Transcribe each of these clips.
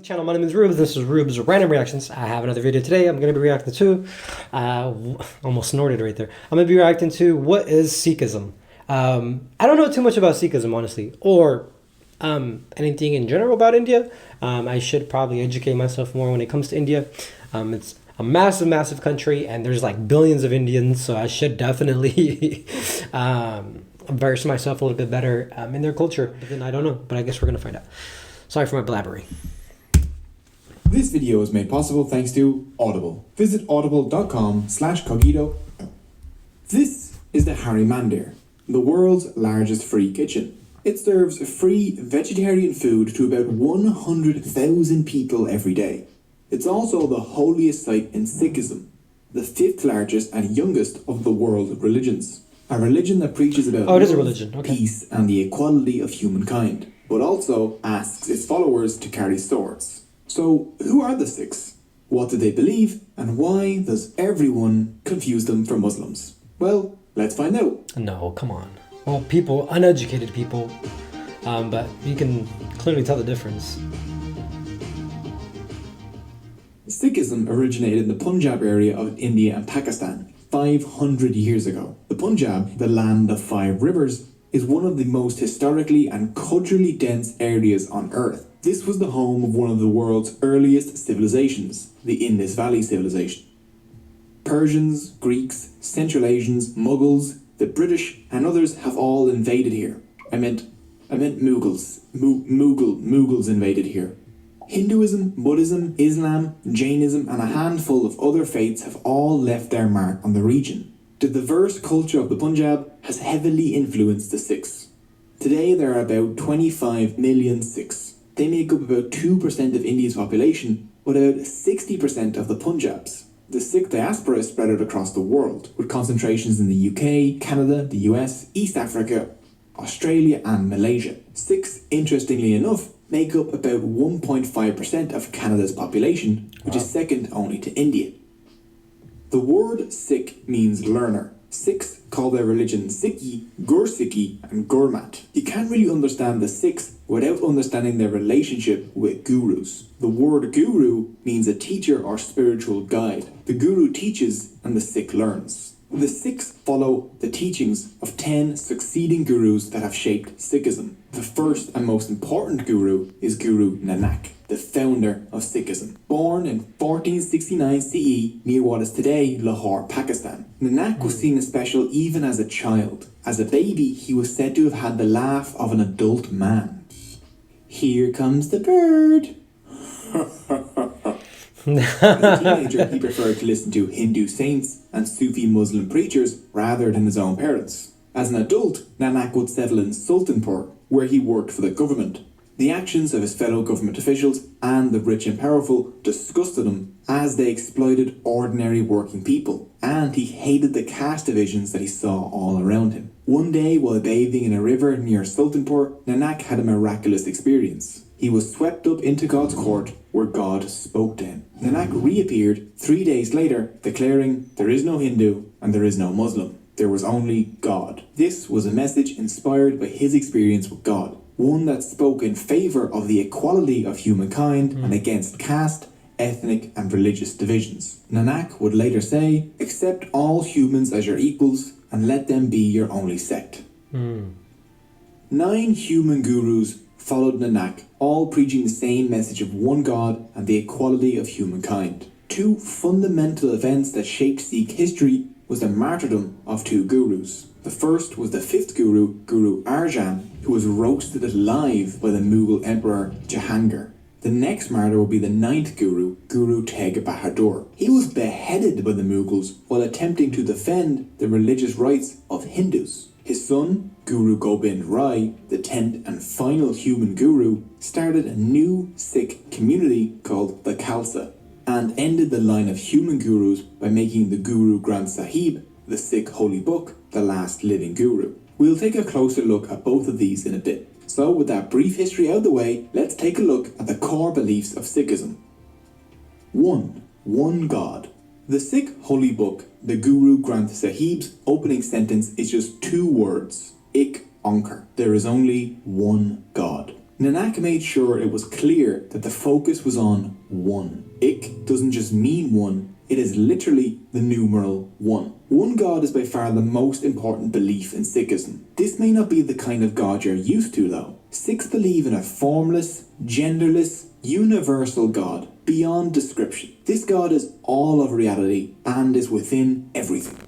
Channel. My name is Ruebz. This is Ruebz Random Reactions. I have another video today. I'm going to be reacting to, almost snorted right there. I'm going to be reacting to what is Sikhism. I don't know too much about Sikhism, honestly, or anything in general about India. I should probably educate myself more when it comes to India. It's a massive, massive country, and there's like billions of Indians, so I should definitely verse myself a little bit better in their culture. But then I don't know, but I guess we're going to find out. Sorry for my blabbering. This video is made possible thanks to Audible. Visit audible.com/cogito. This is the Hari Mandir, the world's largest free kitchen. It serves free vegetarian food to about 100,000 people every day. It's also the holiest site in Sikhism, the fifth largest and youngest of the world religions. A religion that preaches about peace and the equality of humankind, but also asks its followers to carry swords. So, who are the Sikhs? What do they believe? And why does everyone confuse them for Muslims? Well, let's find out. No, come on. Well, people, uneducated people, but you can clearly tell the difference. Sikhism originated in the Punjab area of India and Pakistan 500 years ago. The Punjab, the land of 5 rivers, is one of the most historically and culturally dense areas on earth. This was the home of one of the world's earliest civilizations, the Indus Valley Civilization. Persians, Greeks, Central Asians, Mughals, the British, and others have all invaded here. I meant Mughals. Mughals invaded here. Hinduism, Buddhism, Islam, Jainism, and a handful of other faiths have all left their mark on the region. The diverse culture of the Punjab has heavily influenced the Sikhs. Today there are about 25 million Sikhs. They make up about 2% of India's population, but about 60% of the Punjab's. The Sikh diaspora is spread out across the world, with concentrations in the UK, Canada, the US, East Africa, Australia and Malaysia. Sikhs, interestingly enough, make up about 1.5% of Canada's population, which is second only to India. The word Sikh means learner. Sikhs call their religion Sikhi, Gursikhi and Gurmat. You can't really understand the Sikhs without understanding their relationship with gurus. The word guru means a teacher or spiritual guide. The guru teaches and the Sikh learns. The Sikhs follow the teachings of 10 succeeding gurus that have shaped Sikhism. The first and most important guru is Guru Nanak, the founder of Sikhism. Born in 1469 CE near what is today Lahore, Pakistan. Nanak was seen as special even as a child. As a baby, he was said to have had the laugh of an adult man. Here comes the bird. As a teenager, he preferred to listen to Hindu saints and Sufi Muslim preachers rather than his own parents. As an adult, Nanak would settle in Sultanpur, where he worked for the government. The actions of his fellow government officials and the rich and powerful disgusted him as they exploited ordinary working people, and he hated the caste divisions that he saw all around him. One day, while bathing in a river near Sultanpur, Nanak had a miraculous experience. He was swept up into God's court, where God spoke to him. Nanak reappeared 3 days later, declaring, "There is no Hindu and there is no Muslim. There was only God." This was a message inspired by his experience with God, one that spoke in favour of the equality of humankind and against caste, ethnic and religious divisions. Nanak would later say, "Accept all humans as your equals and let them be your only sect." 9 human gurus followed Nanak, all preaching the same message of one God and the equality of humankind. 2 fundamental events that shaped Sikh history was the martyrdom of 2 gurus. The first was the 5th guru, Guru Arjan, who was roasted alive by the Mughal Emperor Jahangir. The next martyr will be the 9th guru, Guru Tegh Bahadur. He was beheaded by the Mughals while attempting to defend the religious rights of Hindus. His son, Guru Gobind Rai, the 10th and final human guru, started a new Sikh community called the Khalsa, and ended the line of human gurus by making the Guru Granth Sahib, the Sikh holy book, the last living guru. We'll take a closer look at both of these in a bit. So with that brief history out of the way, let's take a look at the core beliefs of Sikhism. 1. One God. The Sikh holy book, the Guru Granth Sahib's opening sentence is just 2 words. Ik Onkar. There is only one God. Nanak made sure it was clear that the focus was on one. Ik doesn't just mean one, it is literally the numeral 1. One God is by far the most important belief in Sikhism. This may not be the kind of God you're used to though. Sikhs believe in a formless, genderless, universal God beyond description. This God is all of reality and is within everything.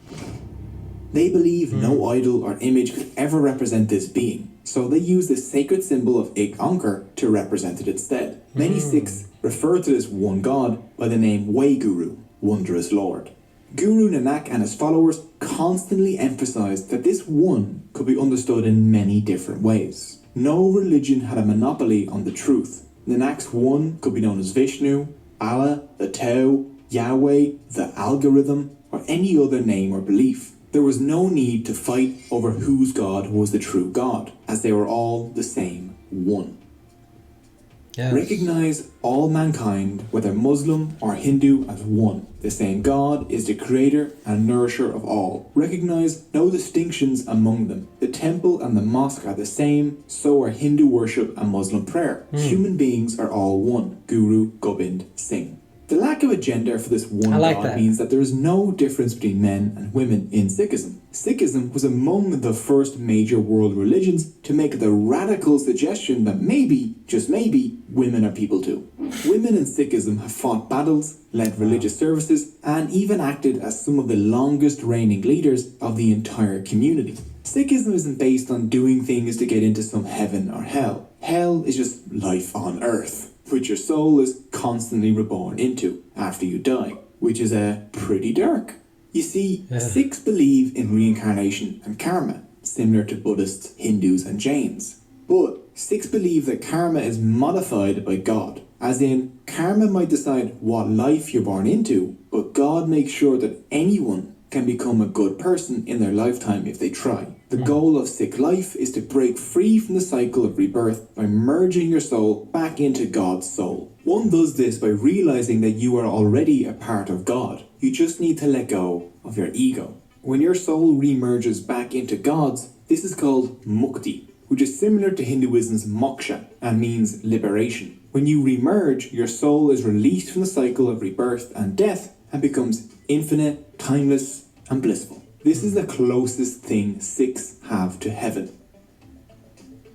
They believe no idol or image could ever represent this being, so they use the sacred symbol of Ik Onkar to represent it instead. Many Sikhs refer to this one God by the name Waheguru, Wondrous Lord. Guru Nanak and his followers constantly emphasized that this one could be understood in many different ways. No religion had a monopoly on the truth. Nanak's one could be known as Vishnu, Allah, the Tao, Yahweh, the algorithm, or any other name or belief. There was no need to fight over whose God was the true God, as they were all the same one. Yes. Recognize all mankind, whether Muslim or Hindu, as one. The same God is the creator and nourisher of all. Recognize no distinctions among them. The temple and the mosque are the same, so are Hindu worship and Muslim prayer. Human beings are all one. Guru Gobind Singh. The lack of a gender for this one God means that there is no difference between men and women in Sikhism. Sikhism was among the first major world religions to make the radical suggestion that maybe, just maybe, women are people too. Women in Sikhism have fought battles, led religious services, and even acted as some of the longest reigning leaders of the entire community. Sikhism isn't based on doing things to get into some heaven or hell. Hell is just life on earth, which your soul is constantly reborn into after you die, which is pretty dark. You see, Sikhs believe in reincarnation and karma, similar to Buddhists, Hindus and Jains. But Sikhs believe that karma is modified by God, as in, karma might decide what life you're born into, but God makes sure that anyone can become a good person in their lifetime if they try. The goal of Sikh life is to break free from the cycle of rebirth by merging your soul back into God's soul. One does this by realizing that you are already a part of God. You just need to let go of your ego. When your soul remerges back into God's, this is called mukti, which is similar to Hinduism's moksha and means liberation. When you remerge, your soul is released from the cycle of rebirth and death and becomes infinite, timeless, and blissful. This is the closest thing Sikhs have to heaven.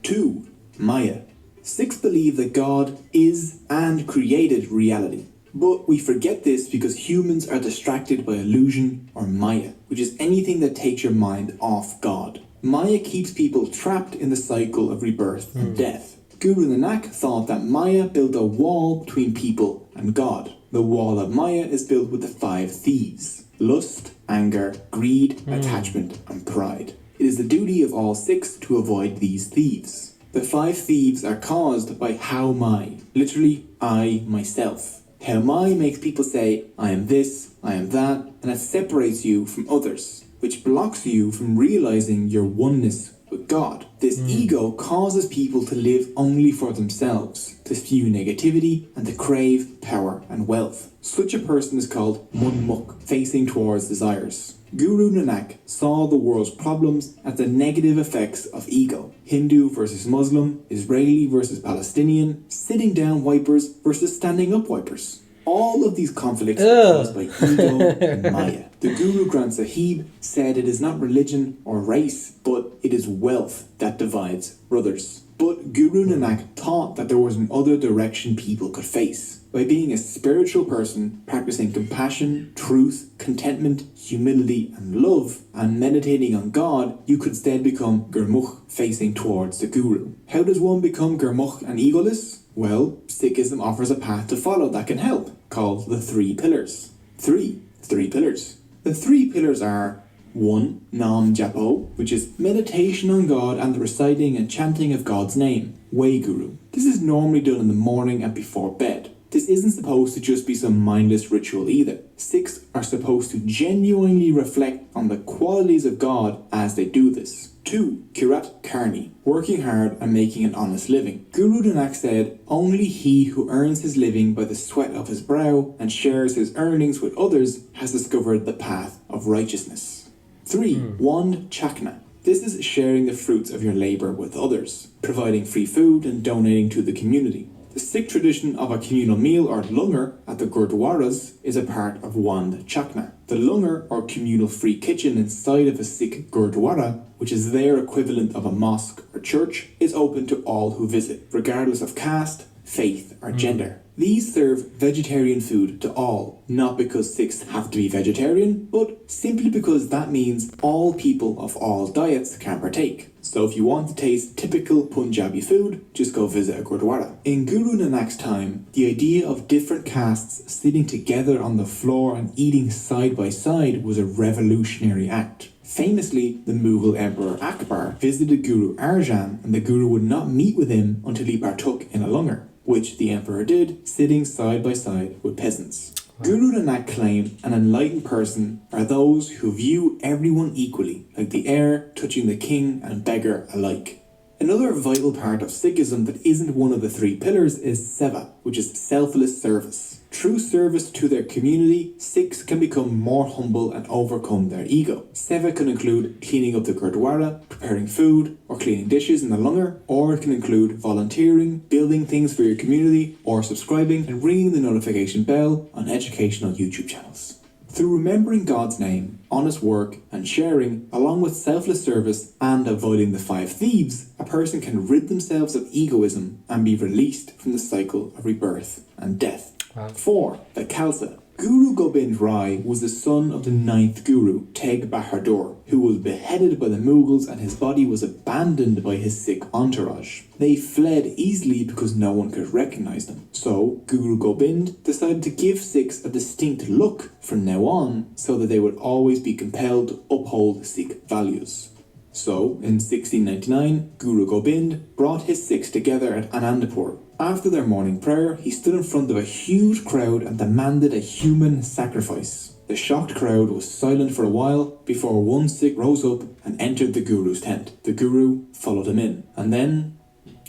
2. Maya. Sikhs believe that God is and created reality. But we forget this because humans are distracted by illusion or Maya, which is anything that takes your mind off God. Maya keeps people trapped in the cycle of rebirth and death. Guru Nanak thought that Maya built a wall between people and God. The wall of Maya is built with the 5 thieves: lust, anger, greed, attachment, and pride. It is the duty of all Sikhs to avoid these thieves. The 5 thieves are caused by how mai, literally I, myself. How mai makes people say, I am this, I am that, and it separates you from others, which blocks you from realizing your oneness with God. This ego causes people to live only for themselves, to spew negativity, and to crave power and wealth. Such a person is called munmuk, facing towards desires. Guru Nanak saw the world's problems as the negative effects of ego. Hindu versus Muslim, Israeli versus Palestinian, sitting down wipers versus standing up wipers. All of these conflicts are caused by ego and Maya. The Guru Granth Sahib said it is not religion or race, but it is wealth that divides brothers. But Guru Nanak taught that there was an other direction people could face. By being a spiritual person, practicing compassion, truth, contentment, humility and love, and meditating on God, you could instead become Gurmukh, facing towards the Guru. How does one become Gurmukh and egoless? Well, Sikhism offers a path to follow that can help, called the 3 pillars. 3 pillars. The 3 pillars are 1. Nam Japo, which is meditation on God and the reciting and chanting of God's name, Waheguru. This is normally done in the morning and before bed. This isn't supposed to just be some mindless ritual either. Sikhs are supposed to genuinely reflect on the qualities of God as they do this. 2. Kirat Karni, working hard and making an honest living. Guru Nanak said, only he who earns his living by the sweat of his brow and shares his earnings with others has discovered the path of righteousness. 3. Wand Chakna, This is sharing the fruits of your labour with others, providing free food and donating to the community. The Sikh tradition of a communal meal or langar at the gurdwaras is a part of Wand Chakna. The langar or communal free kitchen inside of a Sikh gurdwara, which is their equivalent of a mosque or church, is open to all who visit, regardless of caste, faith or gender. These serve vegetarian food to all, not because Sikhs have to be vegetarian, but simply because that means all people of all diets can partake. So if you want to taste typical Punjabi food, just go visit a Gurdwara. In Guru Nanak's time, the idea of different castes sitting together on the floor and eating side by side was a revolutionary act. Famously, the Mughal Emperor Akbar visited Guru Arjan and the Guru would not meet with him until he partook in a langar, which the emperor did, sitting side by side with peasants. Guru Nanak claimed an enlightened person are those who view everyone equally, like the heir touching the king and beggar alike. Another vital part of Sikhism that isn't one of the three pillars is seva, which is selfless service. Through service to their community, Sikhs can become more humble and overcome their ego. Seva can include cleaning up the Gurdwara, preparing food, or cleaning dishes in the langar, or it can include volunteering, building things for your community, or subscribing and ringing the notification bell on educational YouTube channels. Through remembering God's name, honest work, and sharing, along with selfless service and avoiding the 5 thieves, a person can rid themselves of egoism and be released from the cycle of rebirth and death. Wow. 4. The Khalsa. Guru Gobind Rai was the son of the 9th Guru, Teg Bahadur, who was beheaded by the Mughals and his body was abandoned by his Sikh entourage. They fled easily because no one could recognise them. So, Guru Gobind decided to give Sikhs a distinct look from now on so that they would always be compelled to uphold Sikh values. So, in 1699, Guru Gobind brought his Sikhs together at Anandapur. After their morning prayer, he stood in front of a huge crowd and demanded a human sacrifice. The shocked crowd was silent for a while before one Sikh rose up and entered the Guru's tent. The Guru followed him in, and then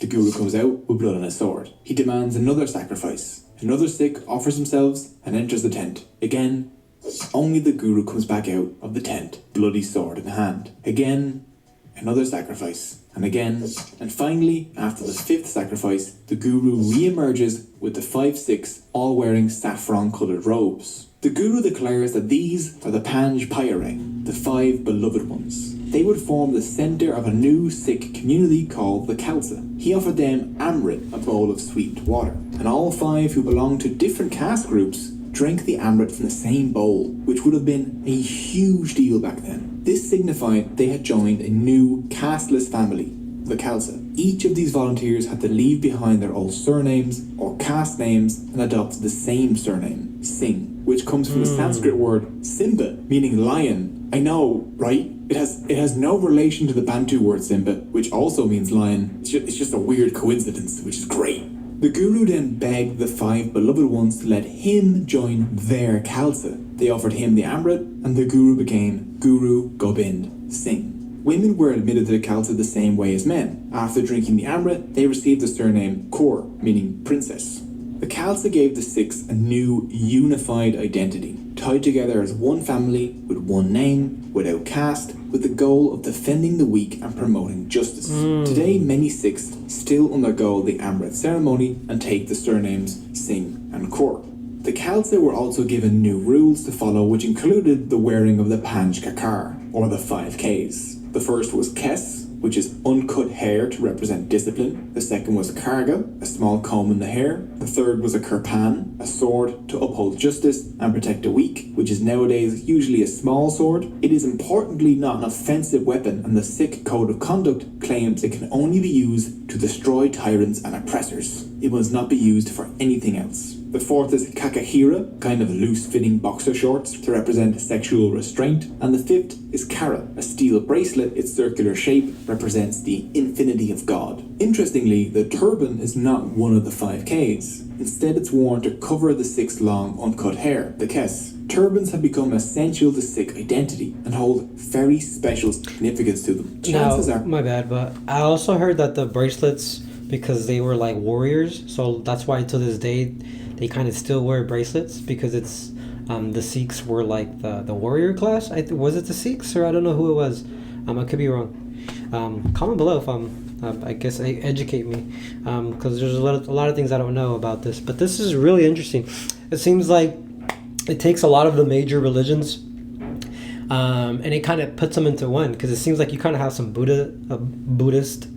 the Guru comes out with blood on his sword. He demands another sacrifice. Another Sikh offers himself and enters the tent. Again, only the Guru comes back out of the tent, bloody sword in hand. Again, another sacrifice. And again, and finally, after the 5th sacrifice, the Guru re-emerges with the 5 Sikhs all wearing saffron-coloured robes. The Guru declares that these are the Panj Pyare, the 5 beloved ones. They would form the centre of a new Sikh community called the Khalsa. He offered them Amrit, a bowl of sweetened water, and all 5 who belonged to different caste groups drank the Amrit from the same bowl, which would have been a huge deal back then. This signified they had joined a new casteless family, the Khalsa. Each of these volunteers had to leave behind their old surnames or caste names and adopt the same surname, Singh, which comes from the Sanskrit word Simba, meaning lion. I know, right? It has no relation to the Bantu word Simba, which also means lion. It's just a weird coincidence, which is great. The Guru then begged the 5 beloved ones to let him join their Khalsa. They offered him the Amrit, and the Guru became Guru Gobind Singh. Women were admitted to the Khalsa the same way as men. After drinking the Amrit, they received the surname Kaur, meaning princess. The Khalsa gave the Sikhs a new, unified identity, tied together as one family, with one name, without caste, with the goal of defending the weak and promoting justice. Today, many Sikhs still undergo the Amrit ceremony and take the surnames Singh and Kaur. The Khalsa were also given new rules to follow, which included the wearing of the Panj Kakar, or the 5 Ks. The first was Kes, which is uncut hair to represent discipline. The second was Karga, a small comb in the hair. The third was a Kirpan, a sword to uphold justice and protect the weak, which is nowadays usually a small sword. It is importantly not an offensive weapon, and the Sikh Code of Conduct claims it can only be used to destroy tyrants and oppressors. It must not be used for anything else. The fourth is Kakahira, kind of loose-fitting boxer shorts to represent sexual restraint. And the fifth is Kara, a steel bracelet. Its circular shape represents the infinity of God. Interestingly, the turban is not one of the 5 Ks. Instead, it's worn to cover the Sikh's long, uncut hair, the Kes. Turbans have become essential to Sikh identity and hold very special significance to them. Chances are... My bad, but I also heard that the bracelets, because they were like warriors, so that's why to this day they kind of still wear bracelets, because it's the Sikhs were like the warrior class. Was it the Sikhs, or I don't know who it was. I could be wrong. Comment below if I guess educate me, because there's a lot of things I don't know about this. But this is really interesting. It seems like it takes a lot of the major religions, and it kind of puts them into one, because it seems like you kind of have some Buddhist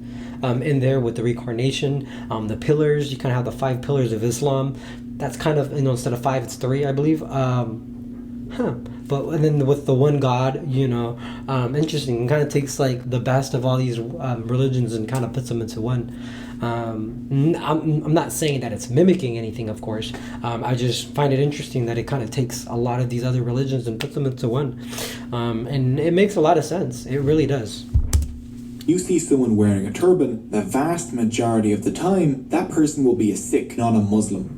in there with the reincarnation, the pillars. You kind of have the 5 pillars of Islam. That's kind of, instead of 5, it's 3, I believe. But and then with the one God, interesting. It kind of takes like the best of all these religions and kind of puts them into one. I'm not saying that it's mimicking anything, of course. I just find it interesting that it kind of takes a lot of these other religions and puts them into one. And it makes a lot of sense. It really does. You see someone wearing a turban, the vast majority of the time, that person will be a Sikh, not a Muslim.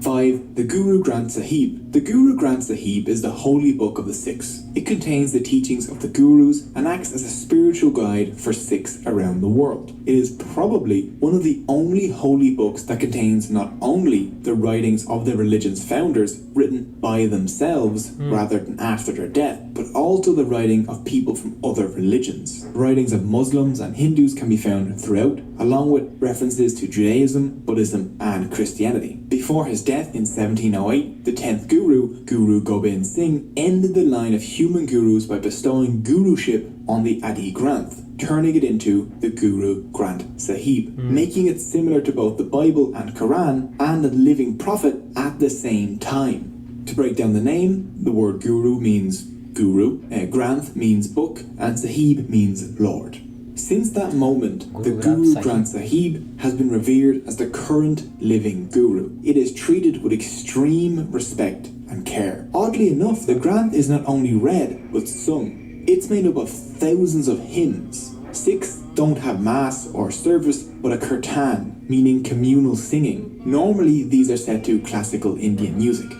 5. The Guru Granth Sahib. The Guru Granth Sahib is the holy book of the Sikhs. It contains the teachings of the Gurus and acts as a spiritual guide for Sikhs around the world. It is probably one of the only holy books that contains not only the writings of the religion's founders written by themselves rather than after their death, but also the writing of people from other religions. The writings of Muslims and Hindus can be found throughout, along with references to Judaism, Buddhism and Christianity. Before his death in 1708, the 10th Guru, Guru Gobind Singh, ended the line of human gurus by bestowing guruship on the Adi Granth, turning it into the Guru Granth Sahib, making it similar to both the Bible and Quran and the living prophet at the same time. To break down the name, the word Guru means Guru, Granth means book, and Sahib means Lord. Since that moment, the Guru Granth Sahib has been revered as the current living Guru. It is treated with extreme respect and care. Oddly enough, the Granth is not only read, but sung. It's made up of thousands of hymns. Sikhs don't have mass or service, but a kirtan, meaning communal singing. Normally, these are set to classical Indian music.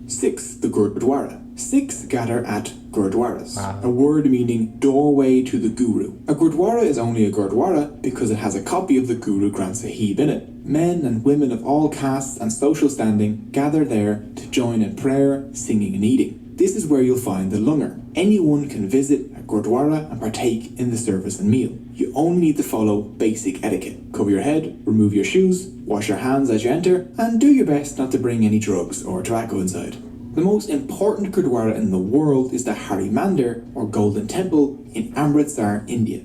6. The Gurdwara. Sikhs gather at Gurdwaras, a word meaning doorway to the Guru. A Gurdwara is only a Gurdwara because it has a copy of the Guru Granth Sahib in it. Men and women of all castes and social standing gather there to join in prayer, singing and eating. This is where you'll find the langar. Anyone can visit a Gurdwara and partake in the service and meal. You only need to follow basic etiquette. Cover your head, remove your shoes, wash your hands as you enter, and do your best not to bring any drugs or tobacco inside. The most important Gurdwara in the world is the Hari Mandir, or Golden Temple, in Amritsar, India.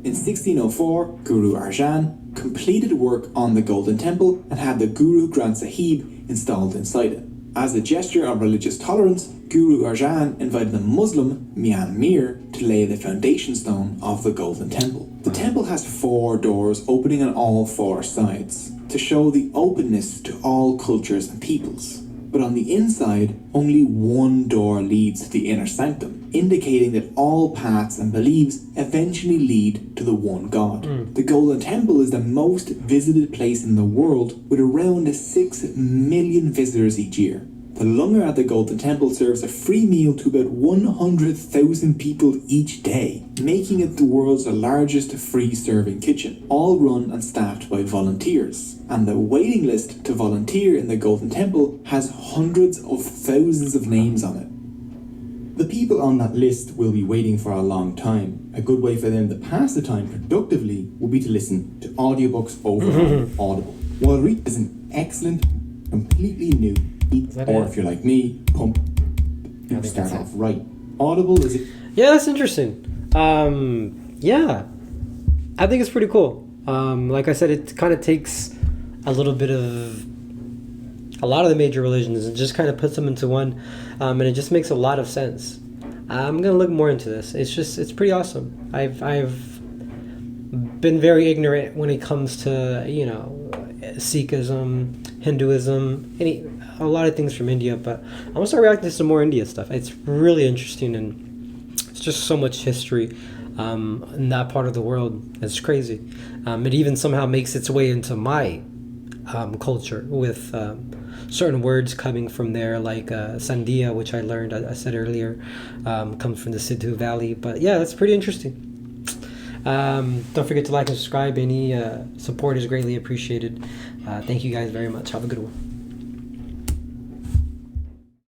In 1604, Guru Arjan completed work on the Golden Temple and had the Guru Granth Sahib installed inside it. As a gesture of religious tolerance, Guru Arjan invited the Muslim Mian Mir to lay the foundation stone of the Golden Temple. The temple has 4 doors opening on all 4 sides, to show the openness to all cultures and peoples. But on the inside, only one door leads to the inner sanctum, indicating that all paths and beliefs eventually lead to the one God. The Golden Temple is the most visited place in the world, with around 6 million visitors each year. The langar at the Golden Temple serves a free meal to about 100,000 people each day, making it the world's largest free serving kitchen, all run and staffed by volunteers. And the waiting list to volunteer in the Golden Temple has hundreds of thousands of names on it. The people on that list will be waiting for a long time. A good way for them to pass the time productively would be to listen to audiobooks over on Audible. While reading is an excellent, completely new, or if you're like me, you start off right. Audible is it? Yeah, that's interesting. Yeah, I think it's pretty cool. Like I said, it kind of takes a little bit of a lot of the major religions and just kind of puts them into one, and it just makes a lot of sense. I'm gonna look more into this. It's pretty awesome. I've been very ignorant when it comes to Sikhism, Hinduism, a lot of things from India, but I'm gonna start reacting to some more India stuff. It's really interesting, and it's just so much history in that part of the world. It's crazy. It even somehow makes its way into my culture with certain words coming from there, like Sandia, which I learned, I said earlier, comes from the Sidhu Valley. But yeah, that's pretty interesting. Don't forget to like and subscribe. Any support is greatly appreciated. Thank you guys very much. Have a good one.